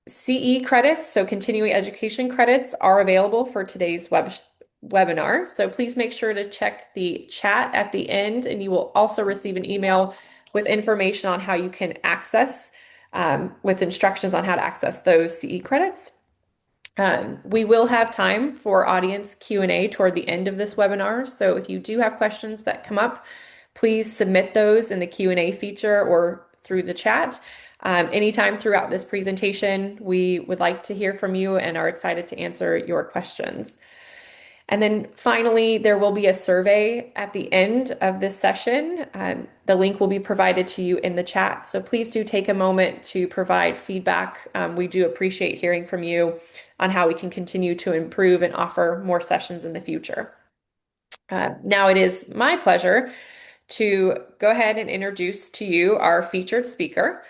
CE credits, so continuing education credits, are available for today's webinar. So please make sure to check the chat at the end, and you will also receive an email with information on how you can access, with instructions on how to access those CE credits. We will have time for audience Q&A toward the end of this webinar. So if you do have questions that come up, please submit those in the Q&A feature or through the chat. Anytime throughout this presentation, we would like to hear from you and are excited to answer your questions. And then finally, there will be a survey at the end of this session. The link will be provided to you in the chat. So please do take a moment to provide feedback. We do appreciate hearing from you on how we can continue to improve and offer more sessions in the future. Now it is my pleasure to go ahead and introduce to you our featured speaker.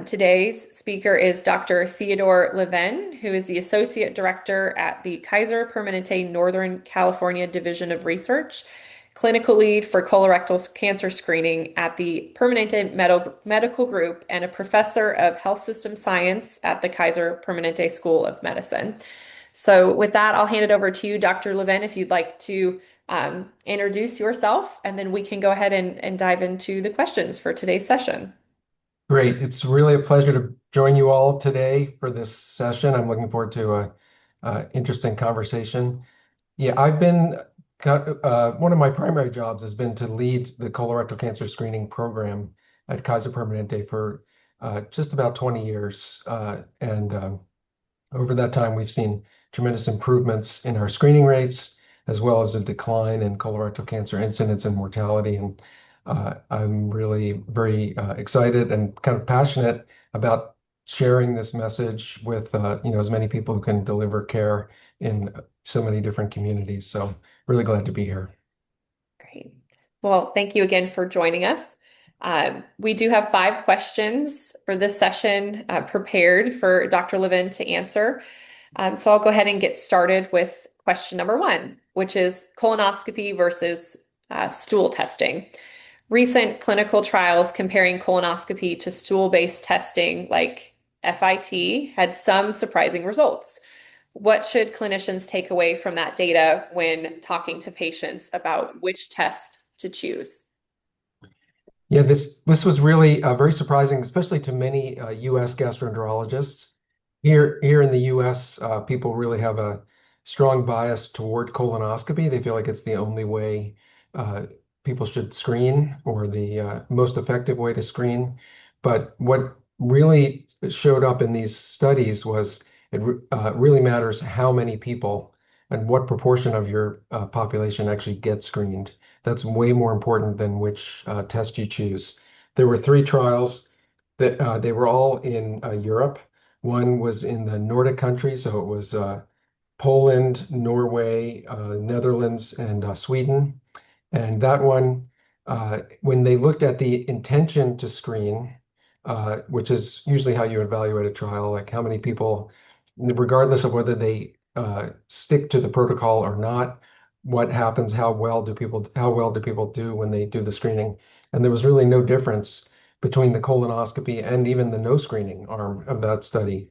Today's speaker is Dr. Theodore Levin, who is the Associate Director at the Kaiser Permanente Northern California Division of Research, Clinical Lead for Colorectal Cancer Screening at the Permanente Medical Group, and a Professor of Health System Science at the Kaiser Permanente School of Medicine. So with that, I'll hand it over to you, Dr. Levin, if you'd like to introduce yourself, and then we can go ahead and dive into the questions for today's session. Great. It's really a pleasure to join you all today for this session. I'm looking forward to a interesting conversation. Yeah, one of my primary jobs has been to lead the colorectal cancer screening program at Kaiser Permanente for just about 20 years. Over that time, we've seen tremendous improvements in our screening rates, as well as a decline in colorectal cancer incidence and mortality. And I'm really very excited and kind of passionate about sharing this message with as many people who can deliver care in so many different communities. So really glad to be here. Great. Well, thank you again for joining us. We do have 5 questions for this session prepared for Dr. Levin to answer. So I'll go ahead and get started with question number 1, which is colonoscopy versus stool testing. Recent clinical trials comparing colonoscopy to stool-based testing like FIT had some surprising results. What should clinicians take away from that data when talking to patients about which test to choose? Yeah, this was really very surprising, especially to many U.S. gastroenterologists. Here in the U.S., people really have a strong bias toward colonoscopy. They feel like it's the only way uh, people should screen, or the most effective way to screen. But what really showed up in these studies was it really matters how many people and what proportion of your population actually get screened. That's way more important than which test you choose. There were 3 trials that they were all in Europe. One was in the Nordic countries, so it was Poland, Norway, Netherlands, and Sweden. And that one, when they looked at the intention to screen, which is usually how you evaluate a trial, like how many people, regardless of whether they stick to the protocol or not, what happens, how well do people do when they do the screening? And there was really no difference between the colonoscopy and even the no screening arm of that study.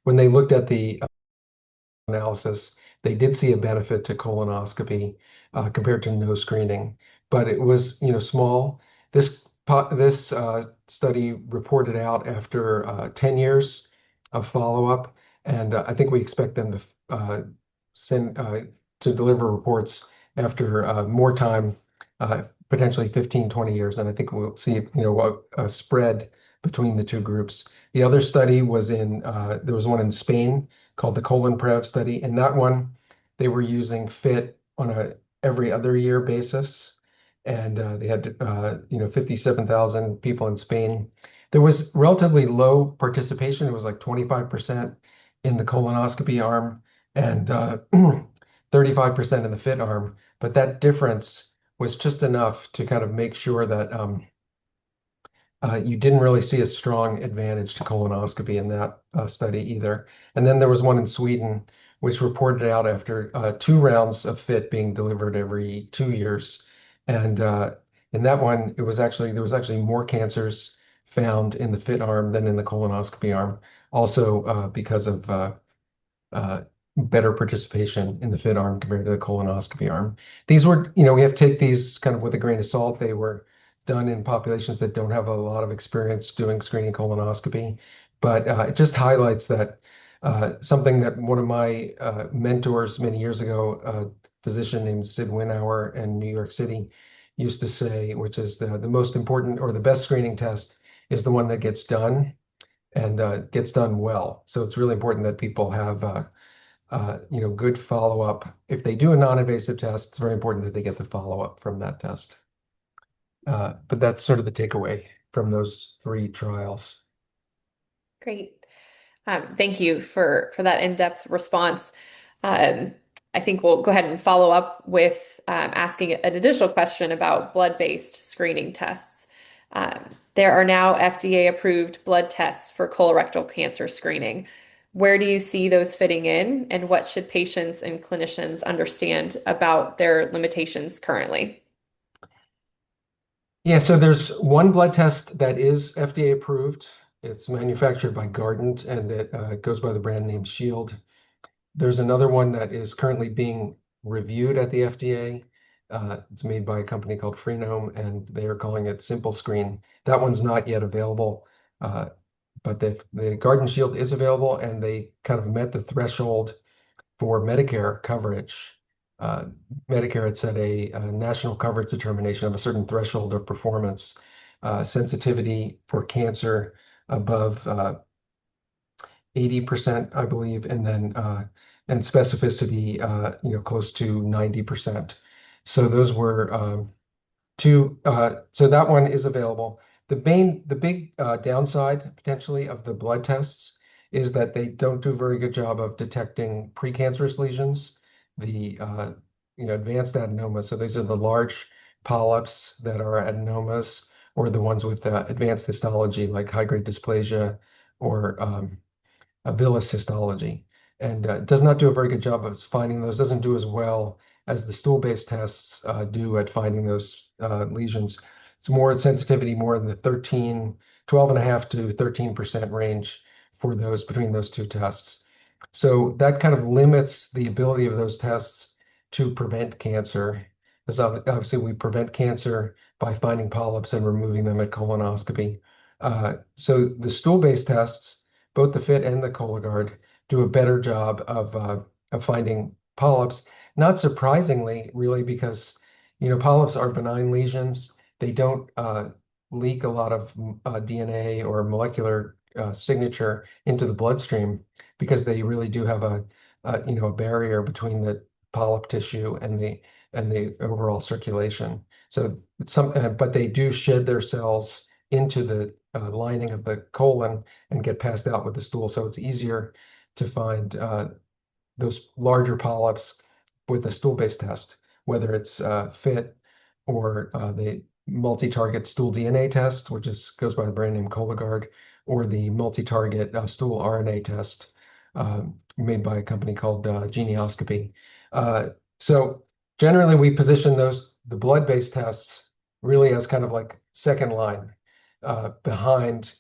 When they looked at the analysis, they did see a benefit to colonoscopy compared to no screening, but it was, small. This study reported out after 10 years of follow-up, and I think we expect them to send to deliver reports after more time, potentially 15, 20 years, and I think we'll see, a spread between the 2 groups. The other study was there was one in Spain called the ColonPrev study. In that one, they were using FIT on a every other year basis, and they had 57,000 people in Spain. There was relatively low participation. It was like 25% in the colonoscopy arm and 35% in the FIT arm. But that difference was just enough to kind of make sure that you didn't really see a strong advantage to colonoscopy in that study either. And then there was one in Sweden, which reported out after 2 rounds of FIT being delivered every 2 years. And in that one, there was actually more cancers found in the FIT arm than in the colonoscopy arm. Also, because of uh, better participation in the FIT arm compared to the colonoscopy arm. These were, we have to take these kind of with a grain of salt. They were done in populations that don't have a lot of experience doing screening colonoscopy, but it just highlights that something that one of my mentors many years ago, a physician named Sid Winauer in New York City, used to say, which is the most important or the best screening test is the one that gets done and gets done well. So it's really important that people have good follow-up. If they do a non-invasive test, it's very important that they get the follow-up from that test. But that's sort of the takeaway from those three trials. Great. Thank you for that in-depth response. Um, I think we'll go ahead and follow up with asking an additional question about blood-based screening tests. Um, there are now FDA-approved blood tests for colorectal cancer screening. Where do you see those fitting in, and what should patients and clinicians understand about their limitations currently? Yeah, so there's one blood test that is FDA approved. It's manufactured by Guardant and it goes by the brand name Shield. There's another one that is currently being reviewed at the FDA. It's made by a company called Freenome, and they are calling it Simple Screen. That one's not yet available, but the Garden Shield is available, and they kind of met the threshold for Medicare coverage. Uh, Medicare had set a national coverage determination of a certain threshold of performance, sensitivity for cancer above 80%, I believe, and then and specificity, close to 90%. So those were so that one is available. The big downside potentially of the blood tests is that they don't do a very good job of detecting precancerous lesions, the advanced adenomas. So these are the large polyps that are adenomas, or the ones with advanced histology like high-grade dysplasia or a villus histology, and does not do a very good job of finding those, doesn't do as well as the stool-based tests do at finding those lesions. It's more sensitivity, more in the 12.5 to 13% range for those between those two tests. So that kind of limits the ability of those tests to prevent cancer. Because obviously we prevent cancer by finding polyps and removing them at colonoscopy. So the stool-based tests, both the FIT and the Cologuard, do a better job of finding polyps. Not surprisingly, really, because polyps are benign lesions. They don't leak a lot of DNA or molecular signature into the bloodstream because they really do have a barrier between the polyp tissue and the overall circulation. So but they do shed their cells into the lining of the colon and get passed out with the stool. So it's easier to find those larger polyps with a stool-based test, whether it's FIT or the multi-target stool DNA test, which goes by the brand name Cologuard, or the multi-target stool RNA test made by a company called Geneoscopy. So generally, we position the blood-based tests really as kind of like second line behind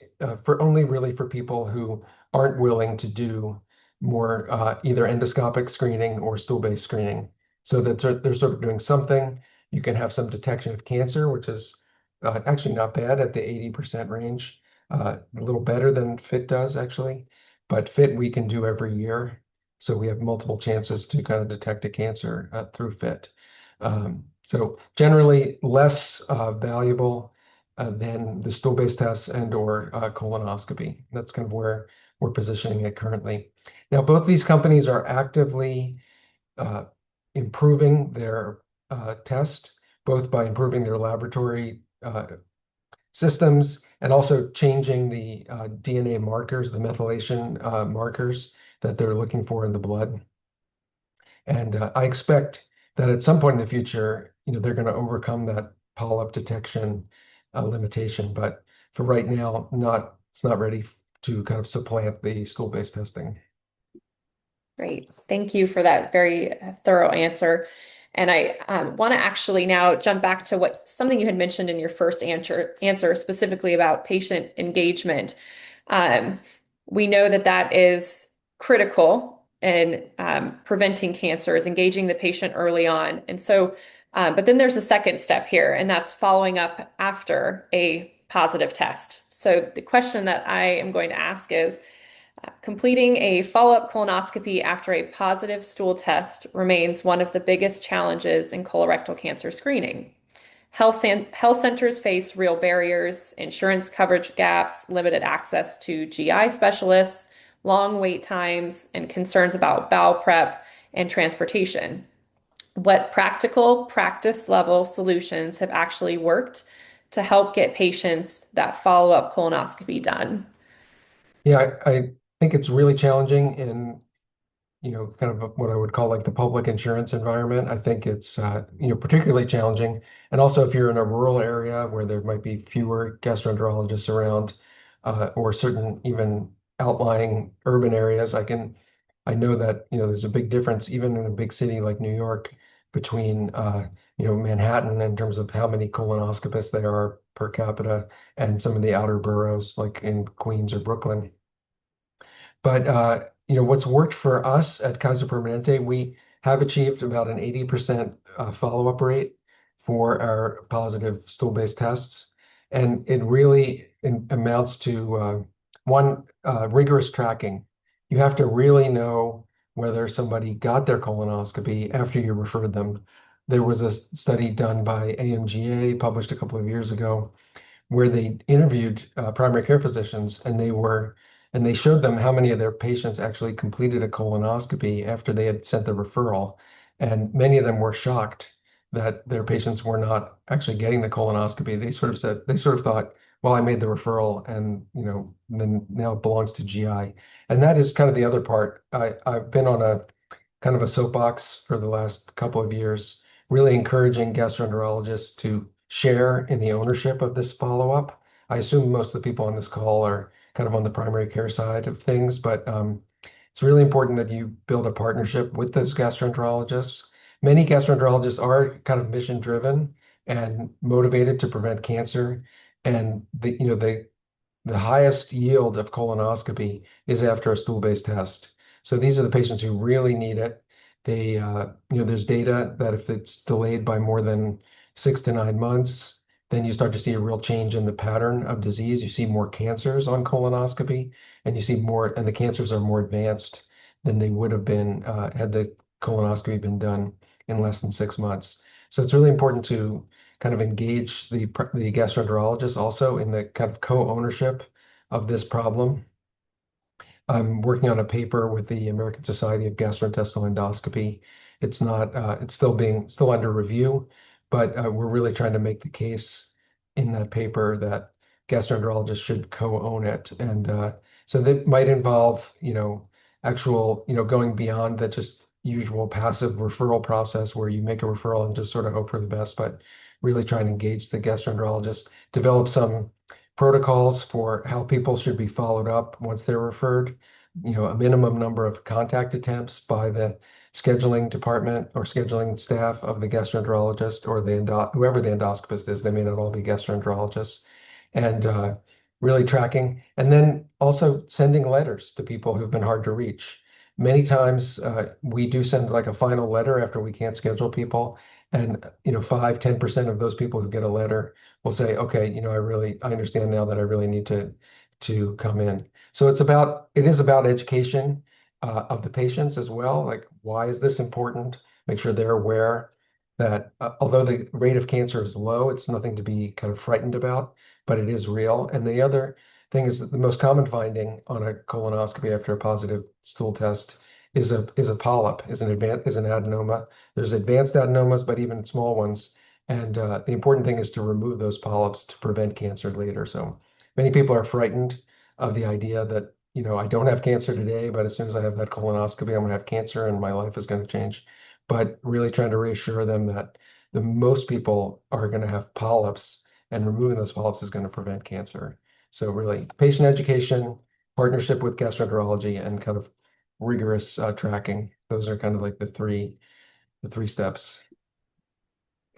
for only really for people who aren't willing to do more either endoscopic screening or stool-based screening. So that they're sort of doing something. You can have some detection of cancer, which is actually not bad at the 80% range, a little better than FIT does actually. But FIT we can do every year. So we have multiple chances to kind of detect a cancer through FIT. So generally less valuable than the stool-based tests and or colonoscopy. That's kind of where we're positioning it currently. Now, both these companies are actively uh, improving their test, both by improving their laboratory systems and also changing the DNA markers, the methylation markers that they're looking for in the blood. And I expect that at some point in the future, they're going to overcome that polyp detection limitation. But for right now, it's not ready to kind of supplant the stool-based testing. Great. Thank you for that very thorough answer. And I want to actually now jump back to what something you had mentioned in your first answer specifically about patient engagement. Um, we know that that is critical in preventing cancer, is engaging the patient early on. And so, but then there's a second step here, and that's following up after a positive test. So the question that I am going to ask is, completing a follow-up colonoscopy after a positive stool test remains one of the biggest challenges in colorectal cancer screening. Health centers face real barriers, insurance coverage gaps, limited access to GI specialists, long wait times, and concerns about bowel prep and transportation. What practical practice level solutions have actually worked to help get patients that follow-up colonoscopy done? Yeah, I think it's really challenging in kind of what I would call like the public insurance environment. I think it's, particularly challenging. And also, if you're in a rural area where there might be fewer gastroenterologists around, or certain even outlying urban areas, I know that, there's a big difference even in a big city like New York between, Manhattan in terms of how many colonoscopists there are per capita and some of the outer boroughs like in Queens or Brooklyn. But what's worked for us at Kaiser Permanente, we have achieved about an 80% follow-up rate for our positive stool-based tests. And it really amounts to one, rigorous tracking. You have to really know whether somebody got their colonoscopy after you referred them. There was a study done by AMGA published a couple of years ago where they interviewed primary care physicians, and they showed them how many of their patients actually completed a colonoscopy after they had sent the referral. And many of them were shocked that their patients were not actually getting the colonoscopy. They sort of thought, well, I made the referral and, then now it belongs to GI. And that is kind of the other part. I've been on a kind of a soapbox for the last couple of years, really encouraging gastroenterologists to share in the ownership of this follow-up. I assume most of the people on this call are kind of on the primary care side of things, but it's really important that you build a partnership with those gastroenterologists. Many gastroenterologists are kind of mission driven and motivated to prevent cancer. And the highest yield of colonoscopy is after a stool-based test. So these are the patients who really need it. There's data that if it's delayed by more than 6 to 9 months, then you start to see a real change in the pattern of disease. You see more cancers on colonoscopy, and you see more, and the cancers are more advanced than they would have been had the colonoscopy been done in less than 6 months. So it's really important to kind of engage the gastroenterologist also in the kind of co-ownership of this problem. I'm working on a paper with the American Society of Gastrointestinal Endoscopy. It's still under review, but we're really trying to make the case in that paper that gastroenterologists should co-own it. And so that might involve, actual, going beyond the just usual passive referral process where you make a referral and just sort of hope for the best, but really trying to engage the gastroenterologist, develop some protocols for how people should be followed up once they're referred, a minimum number of contact attempts by the scheduling department or scheduling staff of the gastroenterologist or whoever the endoscopist is. They may not all be gastroenterologists. And really tracking. And then also sending letters to people who've been hard to reach. Many times we do send like a final letter after we can't schedule people. And 5, 10% of those people who get a letter will say, okay, I understand now that I really need to come in. So it is about education of the patients as well. Like, why is this important? Make sure they're aware that although the rate of cancer is low, it's nothing to be kind of frightened about, but it is real. And the other thing is that the most common finding on a colonoscopy after a positive stool test is a polyp, is an adenoma. There's advanced adenomas, but even small ones. And the important thing is to remove those polyps to prevent cancer later. So many people are frightened of the idea that, I don't have cancer today, but as soon as I have that colonoscopy, I'm going to have cancer and my life is going to change. But really trying to reassure them that the most people are going to have polyps, and removing those polyps is going to prevent cancer. So really patient education, partnership with gastroenterology, and kind of rigorous tracking. Those are kind of like the three steps.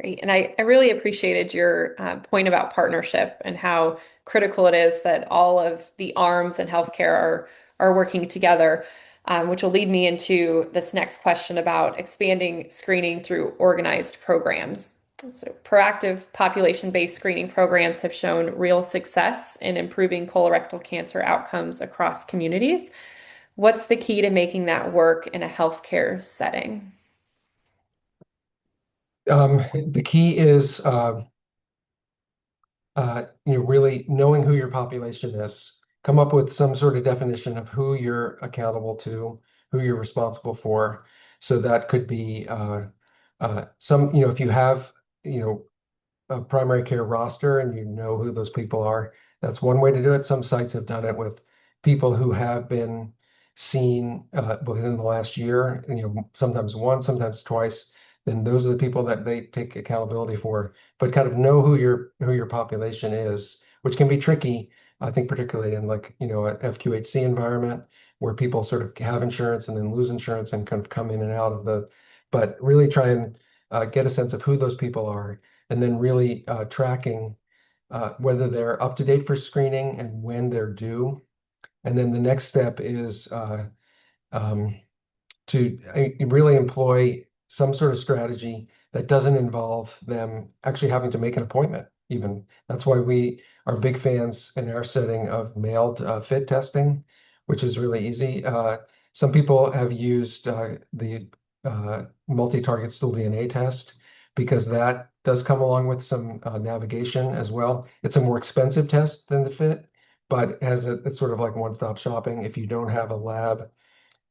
Great. And I really appreciated your point about partnership and how critical it is that all of the arms in healthcare are working together, which will lead me into this next question about expanding screening through organized programs. So, proactive population-based screening programs have shown real success in improving colorectal cancer outcomes across communities. What's the key to making that work in a healthcare setting? The key is really knowing who your population is. Come up with some sort of definition of who you're accountable to, who you're responsible for. So that could be if you have, you know, a primary care roster and you know who those people are, that's one way to do it. Some sites have done it with people who have been seen within the last year, sometimes once, sometimes twice. Then those are the people that they take accountability for. But kind of know who your population is, which can be tricky, I think, particularly in like, an FQHC environment where people sort of have insurance and then lose insurance and kind of come in and out of but really try and get a sense of who those people are and then really tracking whether they're up to date for screening and when they're due. And then the next step is um, to really employ some sort of strategy that doesn't involve them actually having to make an appointment, even. That's why we are big fans in our setting of mailed fit testing, which is really easy. Some people have used the multi-target stool DNA test because that does come along with some navigation as well. It's a more expensive test than the fit, but it's sort of like one-stop shopping. If you don't have a lab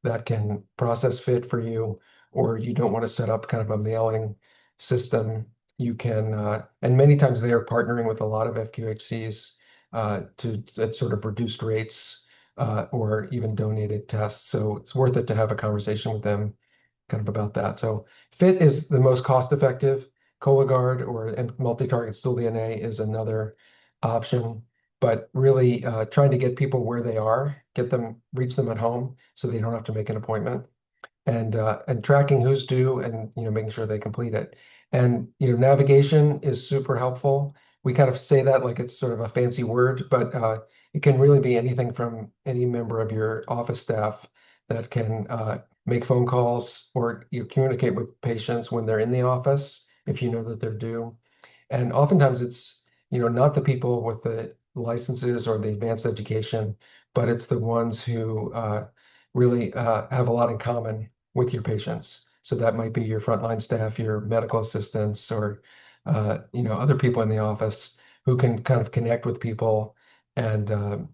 that can process fit for you, or you don't want to set up kind of a mailing system, you can, and many times they are partnering with a lot of FQHCs at sort of reduced rates or even donated tests. So it's worth it to have a conversation with them kind of about that. So FIT is the most cost effective. Cologuard or multi-target stool DNA is another option, but really trying to get people where they are, reach them at home so they don't have to make an appointment and tracking who's due and making sure they complete it. And navigation is super helpful. We kind of say that like it's sort of a fancy word, but it can really be anything from any member of your office staff that can make phone calls or you communicate with patients when they're in the office if you know that they're due. And oftentimes it's, not the people with the licenses or the advanced education, but it's the ones who really have a lot in common with your patients. So that might be your frontline staff, your medical assistants, or other people in the office who can kind of connect with people and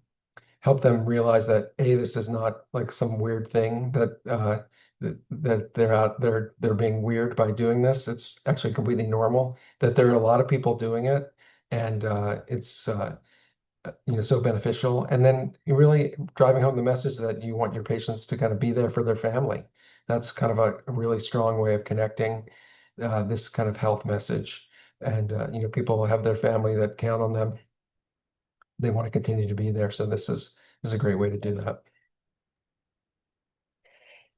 help them realize that this is not like some weird thing that they're being weird by doing this. It's actually completely normal. That there are a lot of people doing it, and it's so beneficial. And then you really driving home the message that you want your patients to kind of be there for their family. That's kind of a really strong way of connecting this kind of health message. And people have their family that count on them. They want to continue to be there. So this is a great way to do that.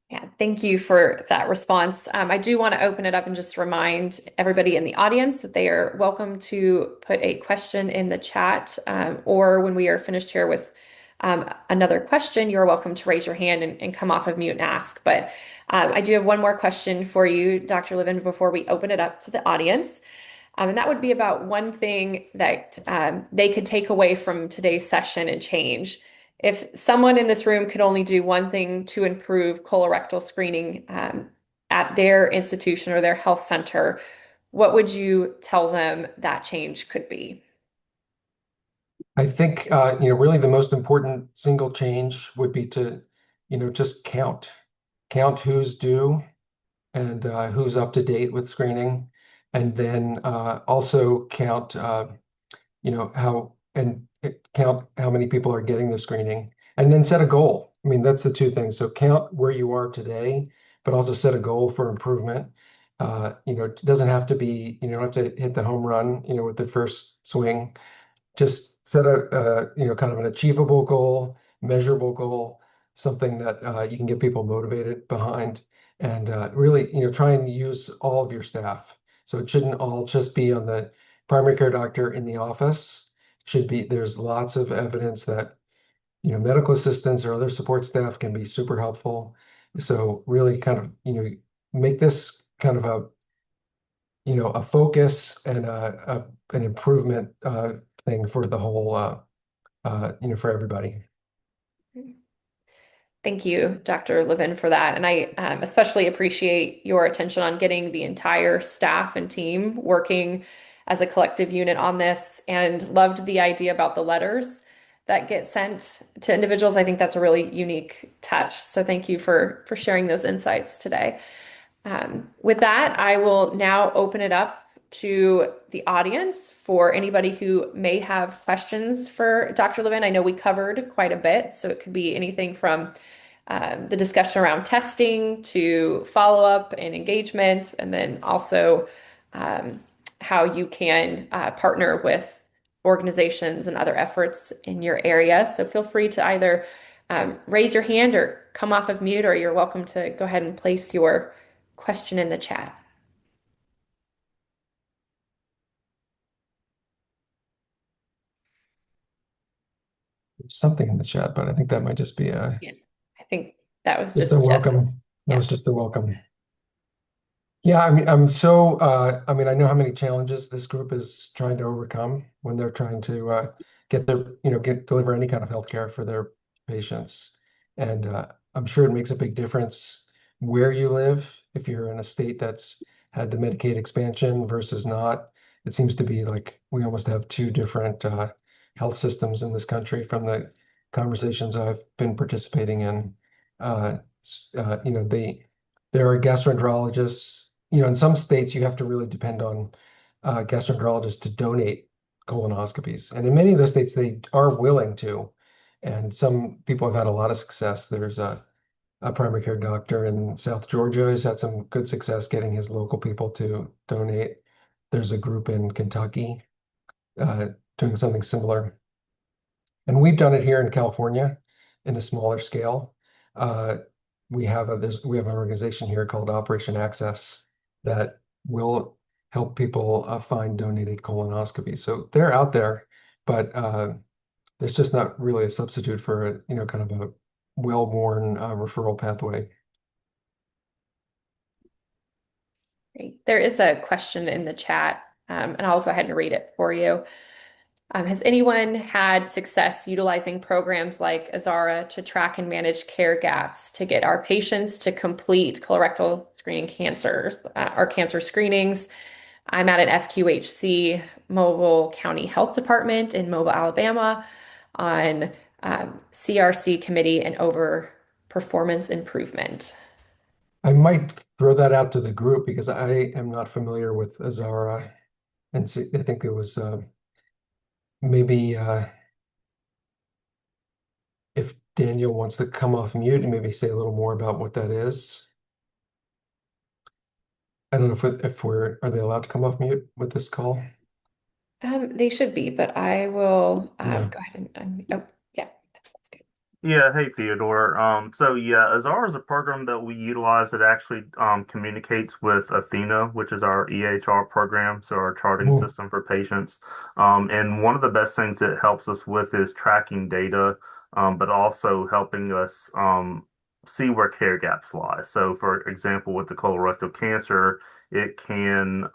Yeah, thank you for that response. I do want to open it up and just remind everybody in the audience that they are welcome to put a question in the chat, or when we are finished here with another question, you're welcome to raise your hand and come off of mute and ask. But I do have one more question for you, Dr. Levin, before we open it up to the audience. And that would be about one thing that they could take away from today's session and change. If someone in this room could only do one thing to improve colorectal screening at their institution or their health center, what would you tell them that change could be? I think really the most important single change would be to just count who's due and who's up to date with screening, and then also count count how many people are getting the screening, and then set a goal. I mean, that's the two things. So count where you are today, but also set a goal for improvement. It doesn't have to be, you don't have to hit the home run, with the first swing. Just set kind of an achievable goal, measurable goal, something that you can get people motivated behind, and really, try and use all of your staff. So it shouldn't all just be on the primary care doctor in the office. Should be, there's lots of evidence that, medical assistants or other support staff can be super helpful. So really kind of, make this kind of a focus and an improvement thing for the whole, for everybody. Thank you, Dr. Levin, for that. And I especially appreciate your attention on getting the entire staff and team working as a collective unit on this, and loved the idea about the letters that get sent to individuals. I think that's a really unique touch. So thank you for sharing those insights today. With that, I will now open it up to the audience for anybody who may have questions for Dr. Levin. I know we covered quite a bit, so it could be anything from the discussion around testing to follow-up and engagement, and then also um, how you can partner with organizations and other efforts in your area. So feel free to either raise your hand or come off of mute, or you're welcome to go ahead and place your question in the chat. There's something in the chat, but I think that might just be Yeah, I think that was just a just Jessica. welcome. That Yeah. was just a welcome. Yeah, I mean, I know how many challenges this group is trying to overcome when they're trying to deliver any kind of healthcare for their patients. And I'm sure it makes a big difference where you live. If you're in a state that's had the Medicaid expansion versus not, it seems to be like we almost have two different health systems in this country from the conversations I've been participating in. There are gastroenterologists. In some states, you have to really depend on gastroenterologists to donate colonoscopies. And in many of those states, they are willing to. And some people have had a lot of success. There's a primary care doctor in South Georgia who's had some good success getting his local people to donate. There's a group in Kentucky uh, doing something similar. And we've done it here in California in a smaller scale. Uh, we have an organization here called Operation Access that will help people find donated colonoscopies. So they're out there, but there's just not really a substitute for kind of a well-worn referral pathway. Great. There is a question in the chat, and I'll go ahead and read it for you. Has anyone had success utilizing programs like Azara to track and manage care gaps to get our patients to complete colorectal screening cancers, or cancer screenings? I'm at an FQHC Mobile County Health Department in Mobile, Alabama, on CRC committee and over performance improvement. I might throw that out to the group because I am not familiar with Azara, and see, I think it was maybe if Daniel wants to come off mute and maybe say a little more about what that is. I don't know if we're are they allowed to come off mute with this call? They should be, but I will Yeah. go ahead and oh yeah, that's good. Yeah, hey Theodore. So yeah, Azar is a program that we utilize that actually communicates with Athena, which is our EHR program, so our charting Mm, system for patients. And one of the best things it helps us with is tracking data, but also helping us see where care gaps lie. So, for example, with the colorectal cancer, it can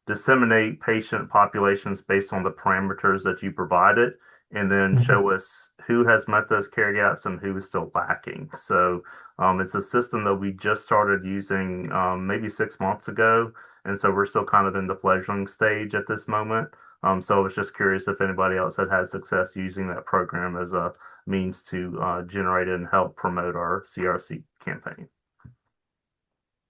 disseminate patient populations based on the parameters that you provided and then mhm. show us who has met those care gaps and who is still lacking. So it's a system that we just started using maybe 6 months ago. And so we're still kind of in the fledgling stage at this moment. So I was just curious if anybody else had had success using that program as a means to generate and help promote our CRC campaign.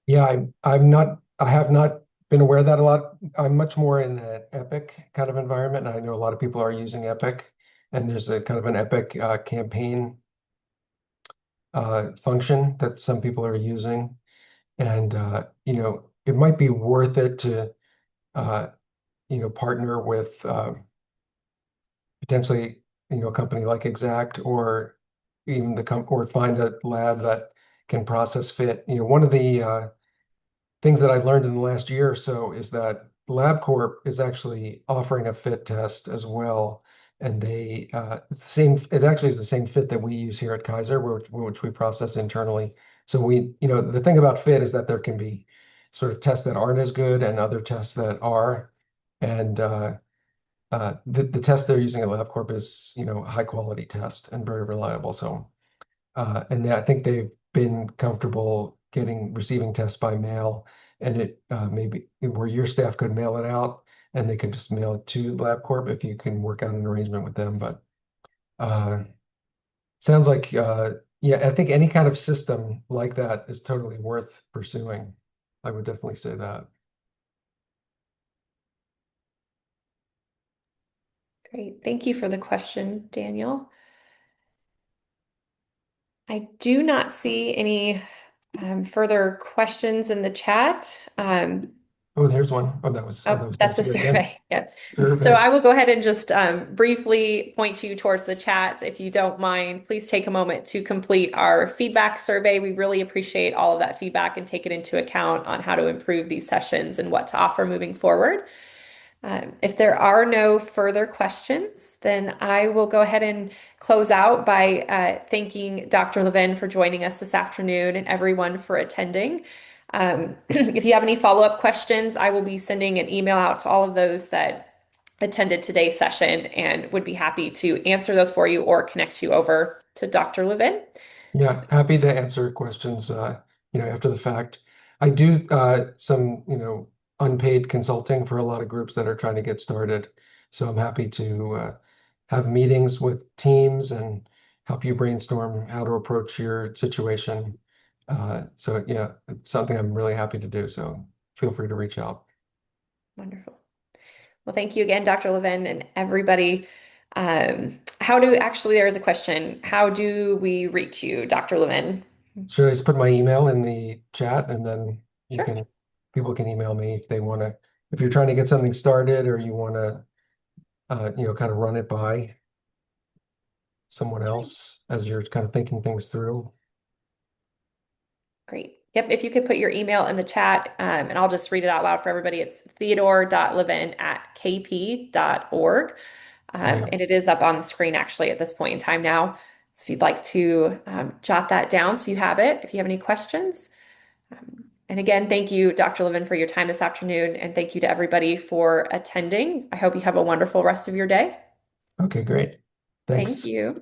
Yeah, I have not been aware of that a lot. I'm much more in an Epic kind of environment, and I know a lot of people are using Epic, and there's a kind of an Epic campaign function that some people are using. And it might be worth it to uh, partner with potentially a company like Exact or even or find a lab that can process fit. One of the things that I've learned in the last year or so is that LabCorp is actually offering a fit test as well. And it's the same, it actually is the same fit that we use here at Kaiser, which we process internally. So the thing about fit is that there can be sort of tests that aren't as good and other tests that are. And the test they're using at LabCorp is, a high quality test and very reliable. So and I think they've been comfortable receiving tests by mail, and it maybe where your staff could mail it out, and they could just mail it to LabCorp if you can work out an arrangement with them. But uh, sounds like yeah, I think any kind of system like that is totally worth pursuing. I would definitely say that. Great. Thank you for the question, Daniel. I do not see any further questions in the chat. Oh, there's one. Oh, that Oh, was the that's a survey. survey. Yes. So Survey. I will go ahead and just briefly point you towards the chat. If you don't mind, please take a moment to complete our feedback survey. We really appreciate all of that feedback and take it into account on how to improve these sessions and what to offer moving forward. If there are no further questions, then I will go ahead and close out by thanking Dr. Levin for joining us this afternoon and everyone for attending. If you have any follow-up questions, I will be sending an email out to all of those that attended today's session and would be happy to answer those for you or connect you over to Dr. Levin. Yeah, happy to answer questions, after the fact. I do some, unpaid consulting for a lot of groups that are trying to get started. So I'm happy to have meetings with teams and help you brainstorm how to approach your situation. So yeah, it's something I'm really happy to do. So feel free to reach out. Wonderful. Well, thank you again, Dr. Levin, and everybody. Actually, there is a question. How do we reach you, Dr. Levin? Should I just put my email in the chat and then you Sure. can people can email me if they want to, if you're trying to get something started or you want to kind of run it by someone else as you're kind of thinking things through. Great. Yep. If you could put your email in the chat, and I'll just read it out loud for everybody. It's theodore.levin@kp.org. Yeah. And it is up on the screen actually at this point in time now. So if you'd like to jot that down so you have it, if you have any questions. And again, thank you, Dr. Levin, for your time this afternoon. And thank you to everybody for attending. I hope you have a wonderful rest of your day. Okay, great. Thank Thanks. you.